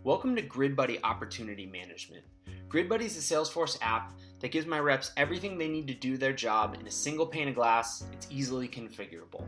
Welcome to GridBuddy Opportunity Management. GridBuddy is a Salesforce app that gives my reps everything they need to do their job in a single pane of glass. It's easily configurable.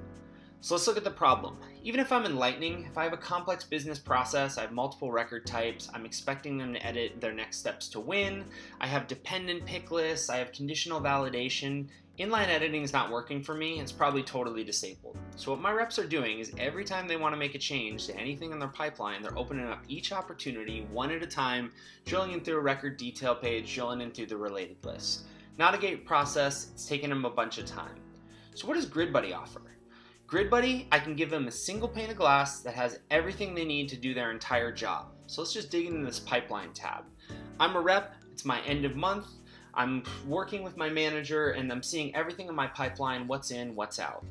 So let's look at the problem. Even if I'm in Lightning, if I have a complex business process, I have multiple record types, I'm expecting them to edit their next steps to win, I have dependent pick lists, I have conditional validation, inline editing is not working for me, it's probably totally disabled. So what my reps are doing is every time they want to make a change to anything in their pipeline, they're opening up each opportunity one at a time, drilling in through a record detail page, drilling in through the related list. Not a gate process, it's taking them a bunch of time. So what does GridBuddy offer? GridBuddy, I can give them a single pane of glass that has everything they need to do their entire job. So let's just dig into this pipeline tab. I'm a rep, it's my end of month, I'm working with my manager and I'm seeing everything in my pipeline, what's in, what's out.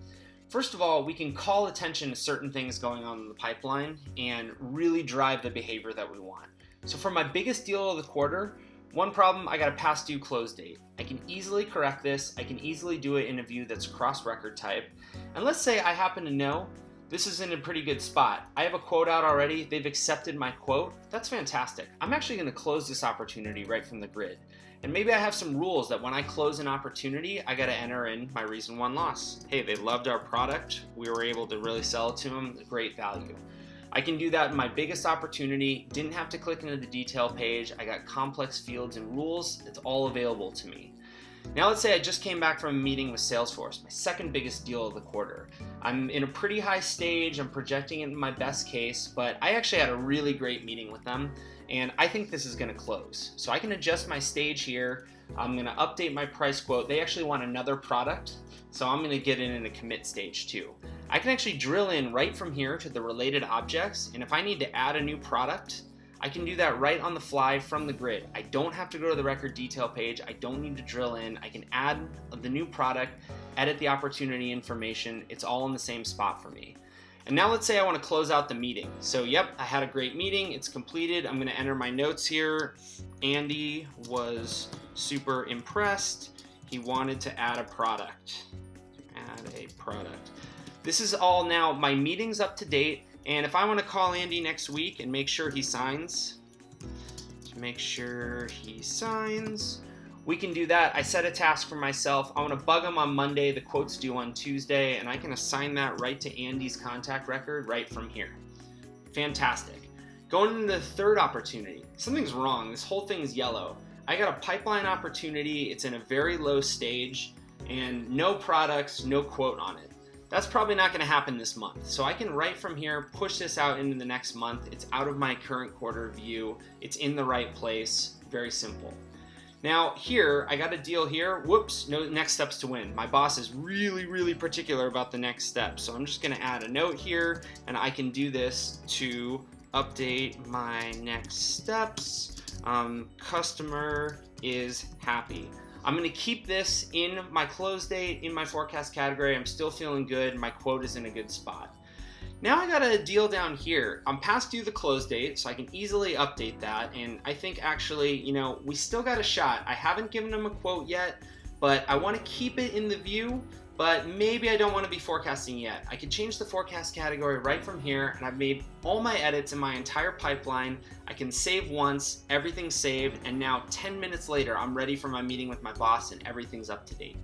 First of all, we can call attention to certain things going on in the pipeline and really drive the behavior that we want. So for my biggest deal of the quarter, one problem, I got a past due close date. I can easily correct this. I can easily do it in a view that's cross record type. And let's say I happen to know this is in a pretty good spot. I have a quote out already. They've accepted my quote. That's fantastic. I'm actually going to close this opportunity right from the grid. And maybe I have some rules that when I close an opportunity, I got to enter in my reason one loss. Hey, they loved our product. We were able to really sell it to them. Great value. I can do that in my biggest opportunity, didn't have to click into the detail page, I got complex fields and rules, it's all available to me. Now let's say I just came back from a meeting with Salesforce, my second biggest deal of the quarter. I'm in a pretty high stage, I'm projecting it in my best case, but I actually had a really great meeting with them, and I think this is gonna close. So I can adjust my stage here, I'm gonna update my price quote. They actually want another product, so I'm gonna get it in a commit stage too. I can actually drill in right from here to the related objects, and if I need to add a new product, I can do that right on the fly from the grid. I don't have to go to the record detail page, I don't need to drill in, I can add the new product, edit the opportunity information, it's all in the same spot for me. And now let's say I want to close out the meeting. So yep, I had a great meeting, it's completed, I'm going to enter my notes here. Andy was super impressed, he wanted to add a product. This is all now, my meeting's up to date, and if I want to call Andy next week and make sure he signs, we can do that. I set a task for myself. I want to bug him on Monday, the quote's due on Tuesday, and I can assign that right to Andy's contact record right from here. Fantastic. Going into the third opportunity, something's wrong. This whole thing's yellow. I got a pipeline opportunity, it's in a very low stage, and no products, no quote on it. That's probably not going to happen this month. So I can right from here push this out into the next month. It's out of my current quarter view. It's in the right place. Very simple. Now here, I got a deal here. Whoops, no next steps to win. My boss is really particular about the next step. So I'm just going to add a note here, and I can do this to update my next steps. Customer is happy. I'm going to keep this in my close date, in my forecast category. I'm still feeling good. My quote is in a good spot. Now I got a deal down here. I'm past due the close date, so I can easily update that. And I think actually, we still got a shot. I haven't given them a quote yet, but I want to keep it in the view, but maybe I don't want to be forecasting yet. I can change the forecast category right from here, and I've made all my edits in my entire pipeline. I can save once, everything's saved, and now 10 minutes later, I'm ready for my meeting with my boss and everything's up to date.